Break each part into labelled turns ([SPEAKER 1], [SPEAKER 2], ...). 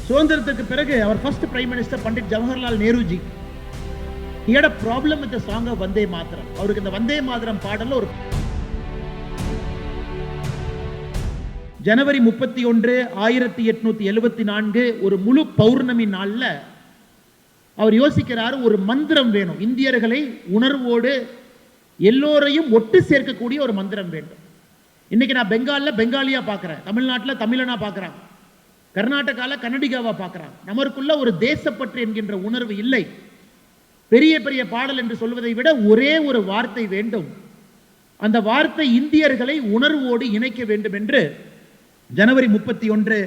[SPEAKER 1] சுதந்திரத்துக்கு பிறகு அவர் first prime minister Pandit Jawaharlal Nehruji he had a problem with the song of Vande Mataram. அவருக்கு இந்த வந்தே மாதரம் பாடல்ல ஒரு ஜனவரி 31 1874 ஒரு முழு பௌர்ணமி நாள்ல அவர் யோசிக்கிறார், ஒரு மந்திரம் வேணும், இந்தியர்களை உணர்வோடு எல்லோரையும் ஒட்டு சேர்க்கக்கூடிய ஒரு மந்திரம் வேண்டும். இன்னைக்கு நான் பெங்கால்ல பெங்காலியா பார்க்கிறேன், தமிழ்நாட்டில் தமிழனா பார்க்கிறாங்க, கர்நாடகாவில் கன்னடிகாவா பார்க்கிறாங்க. நமக்குள்ள ஒரு தேசப்பற்று என்கின்ற உணர்வு இல்லை. பெரிய பெரிய பாடல் என்று சொல்வதை விட ஒரே ஒரு வார்த்தை வேண்டும், அந்த வார்த்தை இந்தியர்களை உணர்வோடு இணைக்க வேண்டும் என்று ஜனவரி 31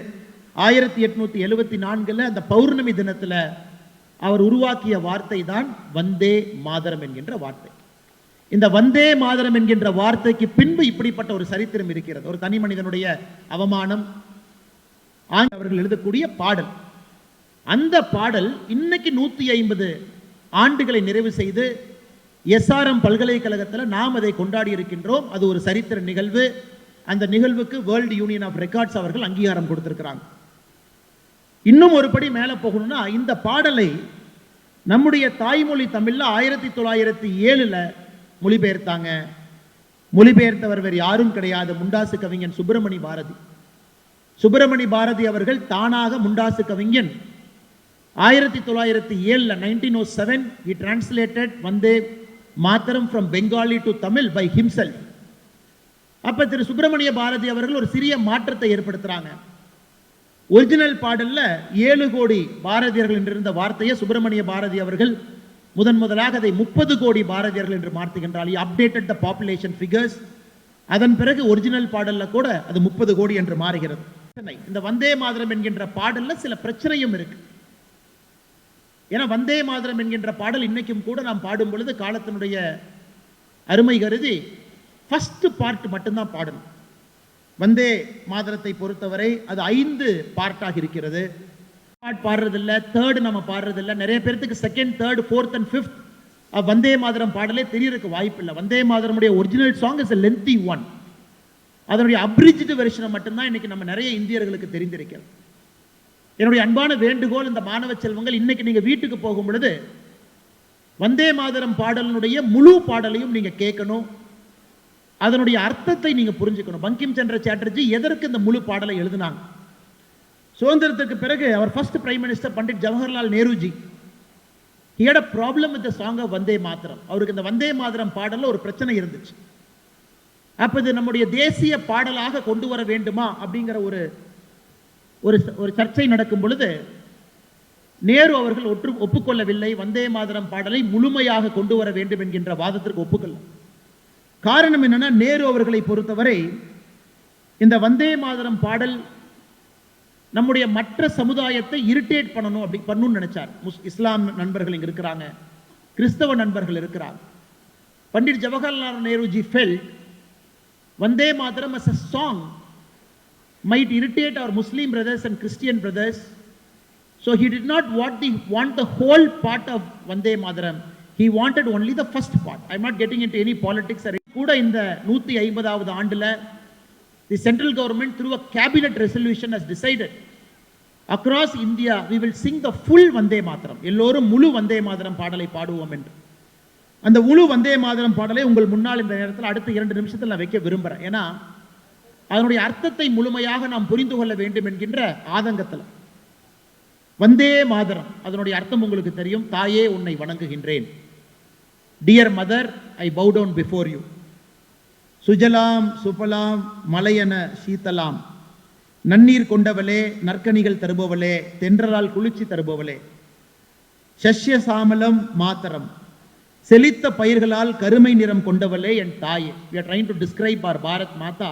[SPEAKER 1] 1874 அந்த பௌர்ணமி தினத்தில் அவர் உருவாக்கிய வார்த்தை தான் வந்தே மாதரம் என்கின்ற வார்த்தை. இந்த வந்தே மாதரம் என்கின்ற வார்த்தைக்கு பின்பு இப்படிப்பட்ட ஒரு சரித்திரம் இருக்கிறது. ஒரு தனி மனிதனுடைய அவமானம், அவர்கள் எழுதக்கூடிய பாடல். அந்த பாடல் இன்னைக்கு 150 ஆண்டுகளை நிறைவு செய்து SRM பல்கலைக்கழகத்தில் நாம் அதை கொண்டாடி இருக்கின்றோம். அது ஒரு சரித்திர நிகழ்வு. அந்த நிகழ்வுக்கு வேர்ல்டு யூனியன் ஆஃப் ரெக்கார்ட்ஸ் அவர்கள் அங்கீகாரம் கொடுத்திருக்கிறாங்க. இன்னும் ஒரு படி மேலே போகணும்னா, இந்த பாடலை நம்முடைய தாய்மொழி தமிழ்ல 1907 மொழிபெயர்த்தாங்க. மொழிபெயர்த்தவர் வேறு யாரும் கிடையாது, முண்டாசு கவிஞன் சுப்பிரமணி பாரதி. சுப்பிரமணி பாரதி அவர்கள் தானாக முண்டாசு கவிஞன் 1907 1907 he translated Vande Mataram from Bengali to Tamil by himself. அப்ப திரு சுப்பிரமணிய பாரதி அவர்கள் ஒரு சிறிய மாற்றத்தை ஏற்படுத்துறாங்க. ஒரிஜினல் பாடல்ல 7 கோடி பாரதியர்கள் என்றிருந்த வார்த்தையை சுப்பிரமணிய பாரதி அவர்கள் முதலாக அதை 30 கோடி பாரதியர்கள் என்று மாற்றுகின்றார். Updated the population figures. அதன் பிறகு ஒரிஜினல் பாடல்ல கூட அது 30 கோடி என்று மாறுகிறது. இந்த வந்தே மாதரம் என்கின்ற பாடல்ல சில பிரச்சனையும் இருக்கு. ஏன்னா வந்தே மாதரம் என்கின்ற பாடல் இன்னைக்கும் கூட நாம் பாடும் பொழுது காலத்தினுடைய அருமை கருதி ஃபர்ஸ்ட் பார்ட் மட்டும்தான் பாடணும். வந்தே மாதரத்தை பொறுத்தவரை அது 5 பார்ட்டாக இருக்கிறது. பார்ட் பாடுறதில்லை, தேர்டு நம்ம பாடுறதில்லை. நிறைய பேருக்கு second, third, fourth and fifth Vande Mataram பாடலே தெரியறதுக்கு வாய்ப்பு இல்லை. வந்தே மாதரமுடைய original song is a lengthy one. அதனுடைய அப்ரிஜ்டு வெர்ஷனை மட்டும்தான் இன்னைக்கு நம்ம நிறைய இந்தியர்களுக்கு தெரிந்திருக்கிறது. என்னுடைய அன்பான வேண்டுகோள், இந்த மாணவ செல்வங்கள், இன்னைக்கு நீங்க வீட்டுக்கு போகும் பொழுது வந்தே மாதரம் பாடலினுடைய முழு பாடலையும் நீங்க கேட்கணும், அதனுடைய அர்த்தத்தை நீங்க புரிஞ்சுக்கணும். பங்கிம் சந்திர சாட்டர்ஜி எதற்கு இந்த முழு பாடலை எழுதினாங்க? சுதந்திரத்துக்கு பிறகு அவர் first prime minister Pandit Jawaharlal Nehruji he had a problem with the song of Vande Mataram. அவருக்கு இந்த வந்தே மாதரம் பாடல்ல ஒரு பிரச்சனை இருந்துச்சு. அப்ப இது நம்முடைய தேசிய பாடலாக கொண்டு வர வேண்டுமா அப்படிங்கிற ஒரு சர்ச்சை நடக்கும் பொழுது நேரு அவர்கள் ஒப்புக்கொள்ளவில்லை. வந்தே மாதரம் பாடலை முழுமையாக கொண்டு வர வேண்டும் என்கின்ற வாதத்திற்கு ஒப்புக்கொள்ள. காரணம் என்னன்னா, நேரு அவர்களை பொறுத்தவரை இந்த வந்தே மாதரம் பாடல் நம்முடைய மற்ற சமுதாயத்தை இரிட்டேட் பண்ணணும், அப்படி பண்ணணும்னு நினைச்சார். இஸ்லாம் நண்பர்கள் இங்க இருக்கிறாங்க, கிறிஸ்தவ நண்பர்கள் இருக்கிறாங்க. Pandit Jawaharlal Nehruji felt Vande Mataram as a song might irritate our Muslim brothers and Christian brothers, so he did not want the whole part of Vande Mataram. He wanted only the first part. I'm not getting into any politics. கூட இந்த 150வது ஆண்டுல the central government through a cabinet resolution has decided across India we will sing the full Vande Mataram. எல்லோரும் முழு வந்தே மாதரம் பாடலை பாடுவோம் என்று. அந்த முழு வந்தே மாதரம் பாடலை உங்கள் முன்னால் இந்த நேரத்தில் அடுத்த 2 நிமிஷத்தில் நான் வைக்க விரும்புகிறேன். ஏன்னா அதனுடைய அர்த்தத்தை முழுமையாக நாம் புரிந்து கொள்ள வேண்டும் என்கின்ற ஆதங்கத்தில். வந்தே மாதரம் அதனுடைய அர்த்தம் உங்களுக்கு தெரியும். தாயே உன்னை வணங்குகின்றேன். Dear mother, I bow down before you. சுஜலாம் சுபலாம் மலையன சீத்தலாம், நன்னீர் கொண்டவளே, நற்கனிகள் தருபவளே, தென்றலால் குளிர்ச்சி தருபவளே, சஷ்ய சாமலம் மாத்தரம், செழித்த பயிர்களால் கருமை நிறம் கொண்டவளே என் தாயே. We are trying to describe our Bharat மாதா.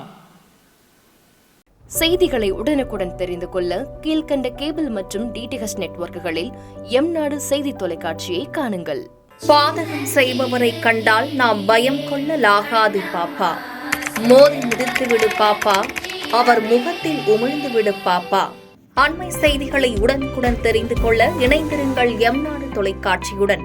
[SPEAKER 2] செய்திகளை உடனுக்குடன் தெரிந்து கொள்ள கீழ்கண்ட கேபிள் மற்றும் DTH நெட்வொர்க்குகளில் எம்நாடு செய்தி தொலைக்காட்சியை காணுங்கள்.
[SPEAKER 3] பாதகம் செய்பவரை கண்டால் நாம் பயம் கொள்ளலாகாது பாப்பா. மோதி மிதித்து விடு பாப்பா, அவர் முகத்தில் உமிழ்ந்து விடு பாப்பா. அண்மை செய்திகளை உடனுக்குடன் தெரிந்து கொள்ள இணைந்திருங்கள் எம்நாடு தொலைக்காட்சியுடன்.